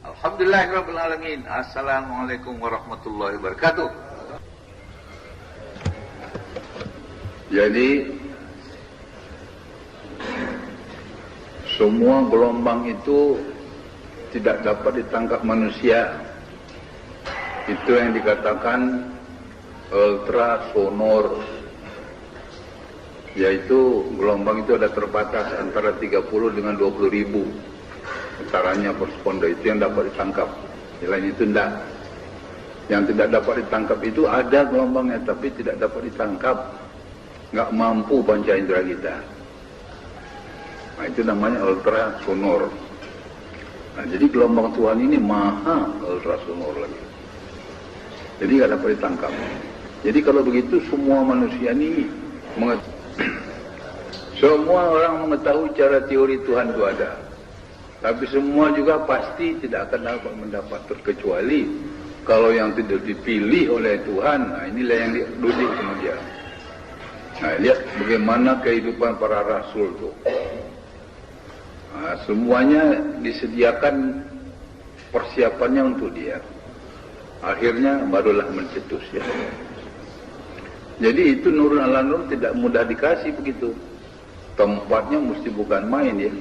Alhamdulillahirabbil alamin. Assalamualaikum warahmatullahi wabarakatuh. Jadi semua gelombang itu tidak dapat ditangkap manusia. Itu yang dikatakan ultrasonor, yaitu gelombang itu ada terbatas antara 30 dengan 20 ribu getarannya per sekondo, itu yang dapat ditangkap. Selain itu tidak. Yang tidak dapat ditangkap itu ada gelombangnya tapi tidak dapat ditangkap, nggak mampu panca indera kita. Nah, itu namanya ultrasonor. Nah, jadi gelombang Tuhan ini maha ultrasonor lagi. Jadi nggak dapat ditangkap. Jadi kalau begitu semua manusia ini semua orang mengetahui cara teori Tuhan itu ada. Tapi semua juga pasti tidak akan dapat mendapat, terkecuali kalau yang tidak dipilih oleh Tuhan. Nah, inilah yang diuji sama dia. Nah, lihat bagaimana kehidupan para rasul itu. Nah, semuanya disediakan persiapannya untuk dia. Akhirnya barulah mencetus ya. Jadi itu nurun ala nur tidak mudah dikasih begitu. Tempatnya mesti bukan main ya.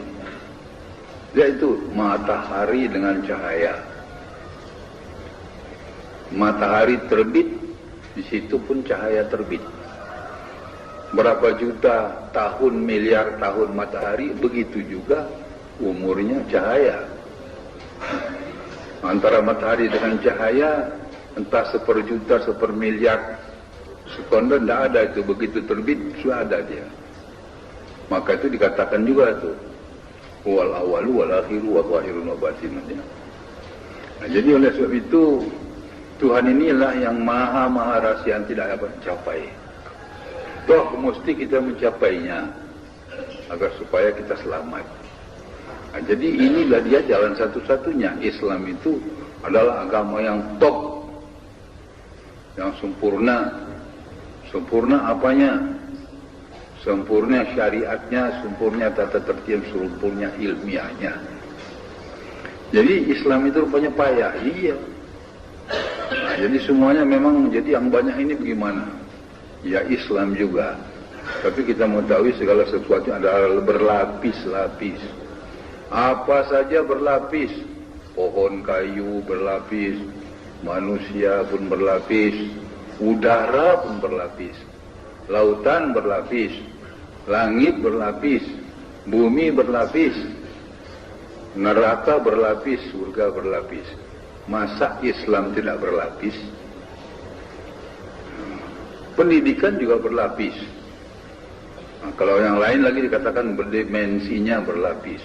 Dia itu matahari dengan cahaya. Matahari terbit, di situ pun cahaya terbit. Berapa juta tahun, miliar tahun matahari, begitu juga umurnya cahaya. Antara matahari dengan cahaya, entah seperjuta, sepermiliar sekondo, tidak ada itu. Begitu terbit, sudah ada dia. Maka itu dikatakan juga itu, wal awalu wal akhiru wa zahirun wa batinun. Nah, jadi oleh sebab itu, Tuhan inilah yang maha rahasia yang tidak dapat dicapai. Toh mesti kita mencapainya agar supaya kita selamat. Nah, jadi inilah dia jalan satu-satunya. Islam itu adalah agama yang top, yang sempurna. Sempurna apanya? Sempurna syariatnya, sempurna tata tertib, sempurna ilmiahnya. Jadi Islam itu rupanya payah. Iya. Nah, jadi semuanya memang, jadi yang banyak ini bagaimana? Ya Islam juga. Tapi kita mengetahui segala sesuatu adalah berlapis-lapis. Apa saja berlapis. Pohon kayu berlapis, manusia pun berlapis, udara pun berlapis, lautan berlapis, langit berlapis, bumi berlapis, neraka berlapis, surga berlapis. Masa Islam tidak berlapis? Pendidikan juga berlapis. Nah, kalau yang lain lagi dikatakan berdimensinya berlapis.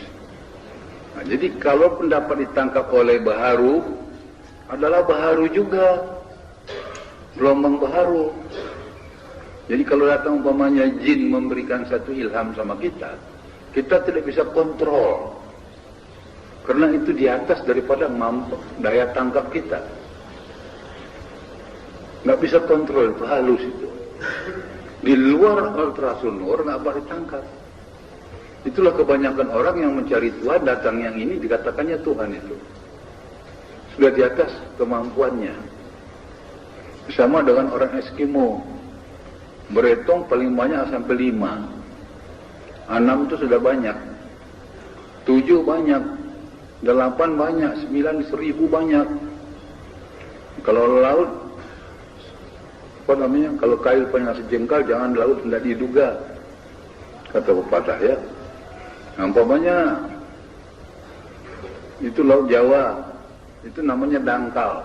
Nah, jadi kalau pendapat ditangkap oleh baharu, adalah baharu juga, gelombang baharu. Jadi kalau datang umpamanya jin memberikan satu ilham sama kita, kita tidak bisa kontrol. Karena itu di atas daripada daya tangkap kita. Nggak bisa kontrol, itu halus itu. Di luar ultrasonor nggak boleh ditangkap. Itulah kebanyakan orang yang mencari Tuhan, datang yang ini dikatakannya Tuhan itu. Sudah di atas kemampuannya. Sama dengan orang Eskimo. Beretong paling banyak sampai 5. 6 itu sudah banyak. 7 banyak. 8 banyak. 9 1000 banyak. Kalau laut, apa namanya? Kalau kail banyak sejengkal, jangan laut tidak diduga. Kata pepatah ya. Umpamanya itu Laut Jawa, itu namanya dangkal.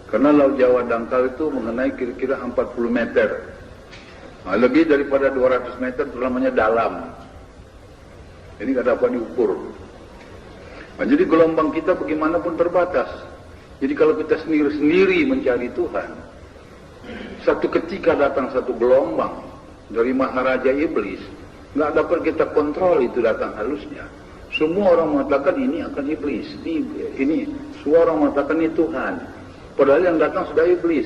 Karena Laut Jawa dangkal itu mengenai kira-kira 40 meter. Nah, lebih daripada 200 meter itu namanya dalam. Ini tidak dapat diukur. Nah, jadi gelombang kita bagaimanapun terbatas. Jadi kalau kita sendiri-sendiri mencari Tuhan, satu ketika datang satu gelombang dari Maharaja Iblis, nggak dapat kita kontrol itu datang halusnya. Semua orang mengatakan ini akan iblis, ini semua orang mengatakan ini Tuhan. Padahal yang datang sudah iblis,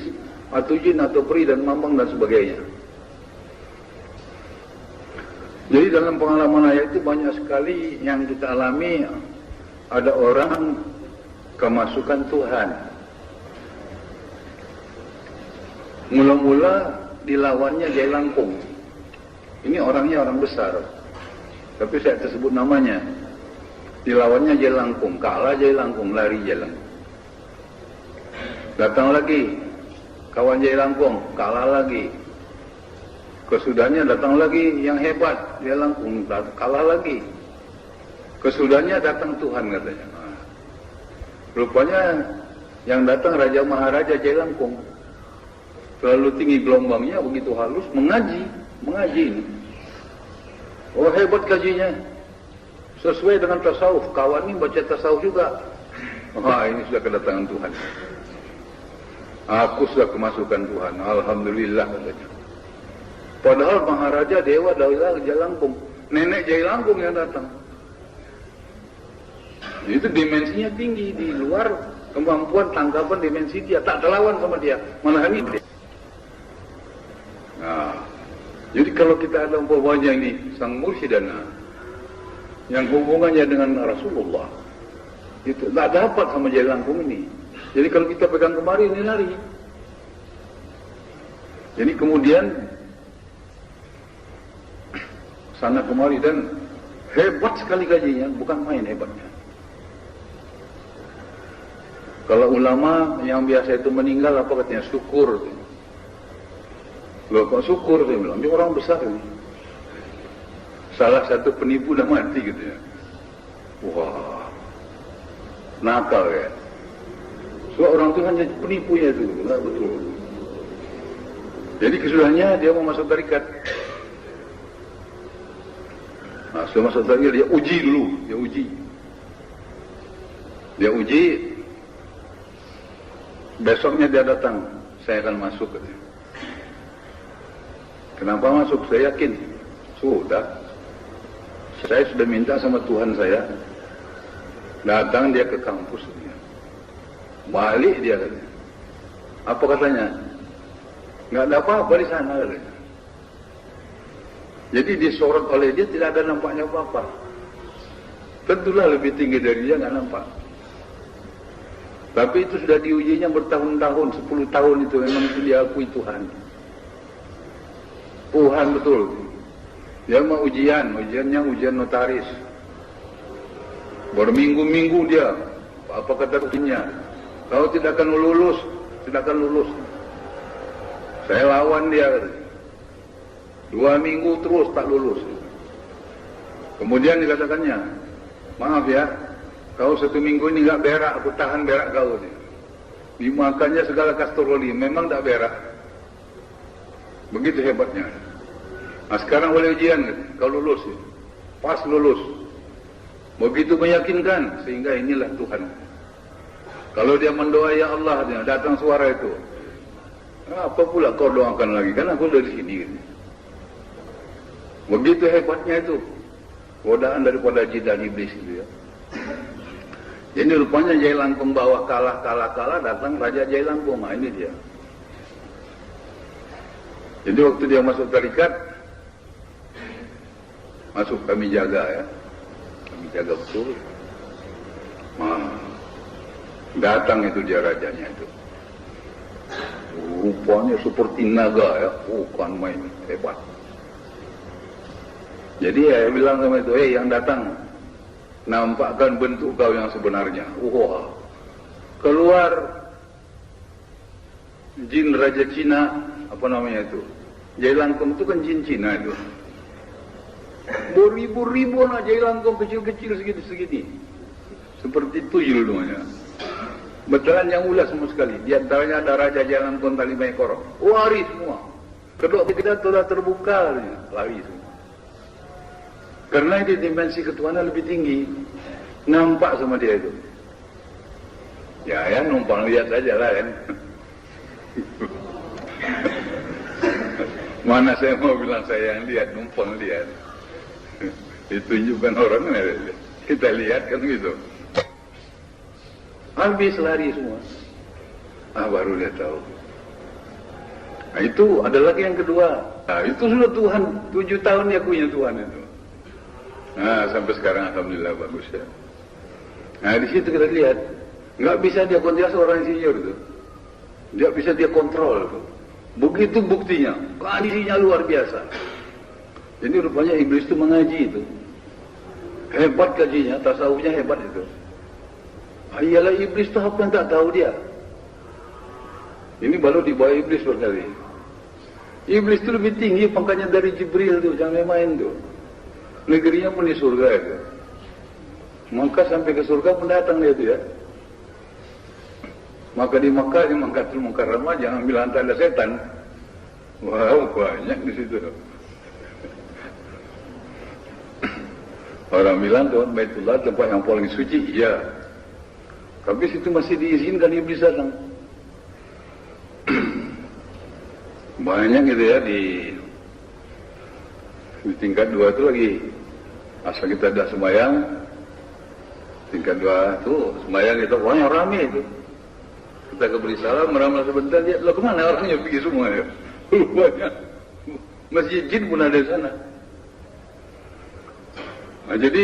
atau jin, atau peri, dan mambang, dan sebagainya. Jadi dalam pengalaman ayat itu banyak sekali yang kita alami. Ada orang kemasukan Tuhan. Mula-mula dilawannya Jai Langkung. Ini orangnya orang besar, tapi saya tersebut namanya. Dilawannya Jai Langkung, kalah Jai Langkung, lari Jai Langkung. Datang lagi kawan Jai Langkung, kalah lagi. Kesudahnya datang lagi yang hebat, Jai Langkung, kalah lagi. Kesudahnya datang Tuhan katanya. Rupanya yang datang Raja Maharaja Jai Langkung. Terlalu tinggi gelombangnya, begitu halus, mengaji ini. Oh, hebat kajinya. Sesuai dengan tasawuf. Kawan ini baca tasawuf juga. Wah, ini sudah kedatangan Tuhan. Aku sudah kemasukan Tuhan. Alhamdulillah katanya. Padahal Maharaja Dewa Daula Jai Langkung. Nenek Jai Langkung yang datang. Itu dimensinya tinggi. Di luar kemampuan tangkapan dimensi dia. Tak terlawan sama dia. Malahan ini. Nah, jadi kalau kita ada umpamanya ini sang mursyidana yang hubungannya dengan Rasulullah, itu tak dapat sama Jai Langkung ini. Jadi kalau kita pegang kemari ini lari. Jadi kemudian sana kemari dan hebat sekali gajinya, bukan main hebatnya. Kalau ulama yang biasa itu meninggal apa katanya, syukur. Loh kok syukur, saya bilang, dia orang besar ini. Salah satu penipu dah mati gitu ya. Wah, nakal ya. So orang itu hanya penipunya itu, nah, betul. Jadi kesudahnya dia mau masuk tarikat. Nah, setelah masuk tarikat dia uji dulu, dia uji. Besoknya dia datang, saya akan masuk katanya. Kenapa masuk? Saya yakin. Sudah. Saya sudah minta sama Tuhan saya. Datang dia ke kampus. Balik dia katanya. Apa katanya? Nggak ada apa-apa di sana katanya. Jadi disorot oleh dia, tidak ada nampaknya apa-apa. Tentulah lebih tinggi dari dia, nggak nampak. Tapi itu sudah diujinya bertahun-tahun, 10 tahun itu memang itu diakui Tuhan. Tuhan betul. Dia mau ujiannya ujian notaris. Berminggu-minggu dia. Apa kata ujiannya? Kau tidak akan lulus, Saya lawan dia. 2 minggu terus tak lulus. Kemudian dikatakannya, maaf ya, kau 1 minggu ini nggak berak, aku tahan berak kau. Dimakannya segala kastroli, memang tak berak. Begitu hebatnya. Nah sekarang boleh ujian, kau lulus. Pas lulus. Begitu meyakinkan, sehingga inilah Tuhan. Kalau dia mendoa ya Allah, dia datang suara itu. Apa pula kau doakan lagi? Kan aku dari sini. Begitu hebatnya itu. Godaan daripada jidan iblis itu ya. Jadi rupanya Jai Langkung bawa kalah, datang Raja Jai Langkung. Nah ini dia. Jadi waktu dia masuk tarikat, masuk kami jaga ya. Kami jaga betul. Nah, datang itu dia rajanya itu. Rupanya seperti naga ya. Bukan main, hebat. Jadi ya bilang sama itu, yang datang, nampakkan bentuk kau yang sebenarnya. Wah, keluar jin Raja Cina, apa namanya itu? Jai Langkung itu kan jin Cina itu. Beribu-ribu anak Jai Langkung kecil-kecil segini. Seperti tuyul namanya. Betulan yang ulas semua sekali. Di antaranya ada Raja Jai Langkung tali 5 ekor. Lari semua. Kedua kita sudah terbuka, lari semua. Karena di dimensi ketuhanan lebih tinggi. Nampak sama dia itu. Ya numpang lihat aja lah kan. Mana saya mau bilang saya yang lihat, numpang lihat. Ditunjukkan orang, kita lihat kan gitu. Habis lari semua. Baru dia tahu. Nah itu ada lagi yang kedua. Nah itu sudah Tuhan, 7 tahun dia punya Tuhan itu. Nah sampai sekarang alhamdulillah bagus ya. Nah di situ kita lihat. Nggak bisa dia kontrol seorang insinyur itu. Dia bisa dia kontrol itu. Begitu buktinya, kondisinya luar biasa. Jadi rupanya iblis itu mengaji itu. Hebat kajinya, tasawufnya hebat itu. Iyalah iblis itu apa yang tak tahu dia. Ini baru di bawah iblis berkali. Iblis itu lebih tinggi pangkatnya dari Jibril tuh, jangan main tuh. Negerinya pun di surga itu. Maka sampai ke surga pun datang dia itu ya. Maka di Makkah, di Makkatul Mukarramah jangan bilang tanda setan. Wow, banyak di situ. Orang bilang tuh Baitullah tempat yang paling suci, iya. Tapi situ masih diizinkan iblis datang. Banyak gitu ya di tingkat 2 itu lagi. Asal kita ada sembahyang, tingkat 2 itu sembahyang itu orangnya rame itu. Kita keberi salam, meramal sebentar, dia, lo kemana orangnya pergi semua ya? Banyak. Masjid jin pun ada di sana. Nah, jadi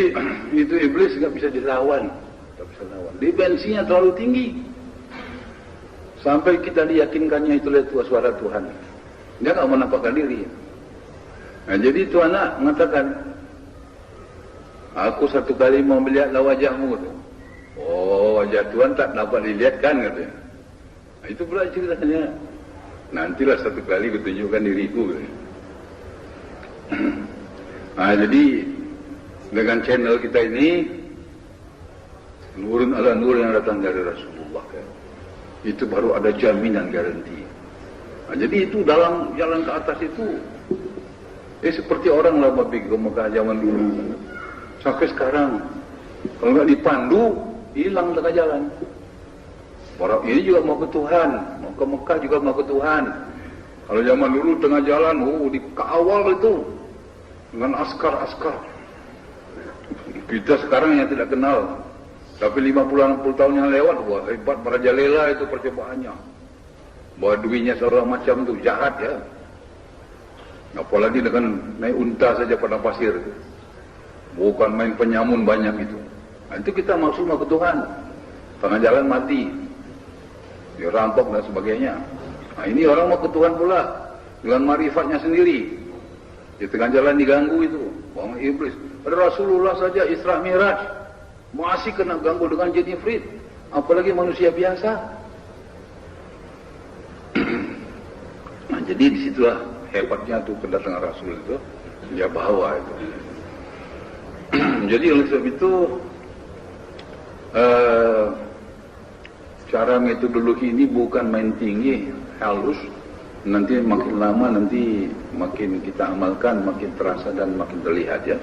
itu iblis nggak bisa dilawan, nggak bisa lawan. Dimensinya terlalu tinggi, sampai kita diyakinkannya itu suara Tuhan. Dia nggak menampakkan diri. Nah, jadi itu anak mengatakan, aku satu kali mau melihatlah wajahmu. Oh, wajah Tuhan tak dapat dilihat kan katanya. Nah, itu pula ceritanya. Nantilah satu kali kutunjukkan diriku. Nah, jadi dengan channel kita ini, nurun ala nur yang datang dari Rasulullah, itu baru ada jaminan garanti. Nah, jadi itu dalam jalan ke atas itu, seperti orang lah pergi ke Mekah zaman dulu. Sampai sekarang, kalau nggak dipandu, hilang tengah jalan. Orang ini juga mau ke Tuhan, mau ke Mekah juga mau ke Tuhan. Kalau zaman dulu tengah jalan, dikawal itu dengan askar-askar. Kita sekarang yang tidak kenal, tapi 50-60 tahun yang lewat, wah hebat merajalela itu percobaannya. Baduinya segala macam itu jahat ya. Apalagi dengan naik unta saja pada pasir, bukan main penyamun banyak itu. Nah, itu kita maksud mau ke Tuhan, tengah jalan mati, dirampok dan sebagainya. Nah, ini orang mau ke Tuhan pula dengan marifatnya sendiri. Di tengah jalan diganggu itu, wong iblis. Rasulullah saja Isra Mi'raj masih kena ganggu dengan jin ifrit, apalagi manusia biasa. Nah, jadi disitulah hebatnya tuh kedatangan Rasul itu, dia bawa itu. Jadi oleh sebab itu cara metodologi ini bukan main tinggi, halus. Nanti makin lama nanti makin kita amalkan, makin terasa dan makin terlihat ya.